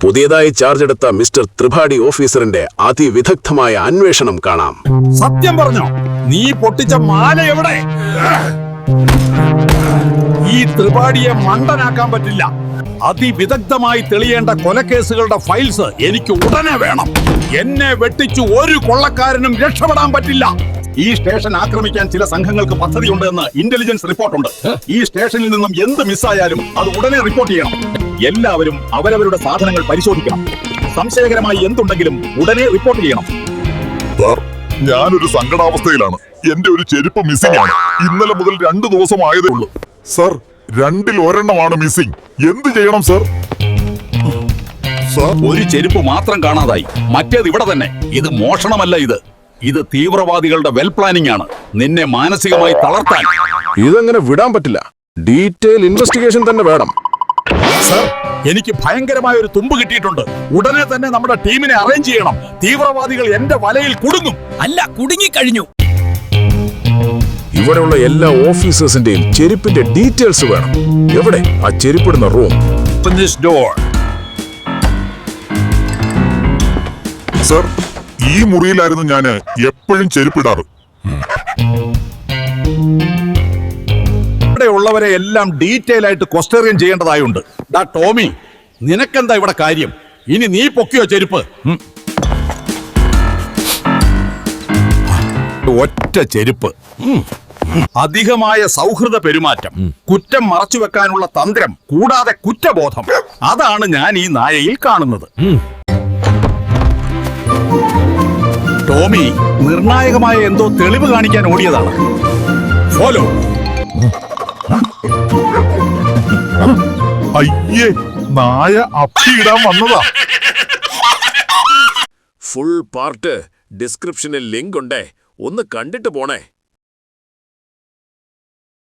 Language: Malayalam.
പുതിയതായി ചാർജ് എടുത്ത മിസ്റ്റർ ത്രിപാഠി ഓഫീസറിന്റെ അതിവിദഗ്ധമായ അന്വേഷണം കാണാം. സത്യം പറഞ്ഞോ? നീ പൊട്ടിച്ച മാല എവിടെ? ഈ ത്രിപാഠിയെ മണ്ടനാക്കാൻ പറ്റില്ല. അതിവിദഗ്ധമായി തെളിയേണ്ട കൊലക്കേസുകളുടെ ഫയൽസ് എനിക്ക് ഉടനെ വേണം. എന്നെ വെട്ടിച്ചു ഒരു കൊള്ളക്കാരനും രക്ഷപ്പെടാൻ പറ്റില്ല. ഈ സ്റ്റേഷൻ ആക്രമിക്കാൻ ചില സംഘങ്ങൾക്ക് പദ്ധതിയുണ്ട് എന്ന് ഇന്റലിജൻസ് റിപ്പോർട്ടുണ്ട്. ഈ സ്റ്റേഷനിൽ നിന്നും എന്ത് മിസ്സായാലും അത് ഉടനെ റിപ്പോർട്ട് ചെയ്യണം. എല്ലാവരും അവരവരുടെ സാധനങ്ങൾ പരിശോധിക്കണം. സംശയകരമായി എന്തുണ്ടെങ്കിലും ഉടനെ റിപ്പോർട്ട് ചെയ്യണം. സാർ, ഞാനൊരു സങ്കടാവസ്ഥയിലാണ്. എന്റെ ഒരു ചെരുപ്പ് മിസ്സിംഗ് ആണ്. ഇന്നലെ മുതൽ 2 ദിവസം ആയതേ ഉള്ളൂ. സർ, 2-ൽ 1 മിസ്സിംഗ്. എന്ത് ചെയ്യണം സർ? ഒരു ചെരുപ്പ് മാത്രം കാണാതായി. മറ്റേത് ഇവിടെ തന്നെ. ഇത് മോഷണമല്ല. ഇത് തീവ്രവാദികളുടെ വെൽ പ്ലാനിംഗ് ആണ്. നിന്നെ മാനസികമായി തളർത്താൻ. ഇതങ്ങനെ വിടാൻ പറ്റില്ല. ഡീറ്റെയിൽ ഇൻവെസ്റ്റിഗേഷൻ തന്നെ വേണം. സർ, എനിക്ക് ഭയങ്കരമായ ഒരു തുമ്പ് കിട്ടിയിട്ടുണ്ട്. ഉടനെ തന്നെ നമ്മുടെ ടീമിനെ അറേഞ്ച് ചെയ്യണം. തീവ്രവാദികൾ എന്റെ വലയിൽ കുടുങ്ങും. അല്ല, കുടുങ്ങിക്കഴിഞ്ഞു. ഇവിടെയുള്ള എല്ലാ ഓഫീസേഴ്സിന്റെയും ചെരുപ്പിന്റെ ഡീറ്റെയിൽസ് വേണം. എവിടെ ആ ചെരുപ്പിടുന്ന റൂം? സർ, ഈ മുറിയിലായിരുന്നു ഞാൻ എപ്പോഴും ചെരുപ്പിടാറ്. ഇവിടെയുള്ളവരെ എല്ലാം ഡീറ്റെയിൽ ആയിട്ട് ക്വസ്റ്ററിയൻ ചെയ്യേണ്ടതായുണ്ട്. ടോമി, നിനക്കെന്താ ഇവിടെ കാര്യം? ഇനി നീ പൊക്കിയോ ചെരുപ്പ്? ഒറ്റ ചെരുപ്പ്. അധികമായ സൗഹൃദ പെരുമാറ്റം, കുറ്റം മറച്ചുവെക്കാനുള്ള തന്ത്രം, കൂടാതെ കുറ്റബോധം. അതാണ് ഞാൻ ഈ നായയിൽ കാണുന്നത്. ടോമി നിർണായകമായ എന്തോ തെളിവ് കാണിക്കാൻ ഓടിയതാണ്. ഫോലോ. അയ്യേ, നായ അപ്പിയിടാൻ വന്നതാ. ഫുൾ പാർട്ട് ഡിസ്ക്രിപ്ഷനിൽ ലിങ്ക് ഉണ്ടേ. ഒന്ന് കണ്ടിട്ട് പോണേ.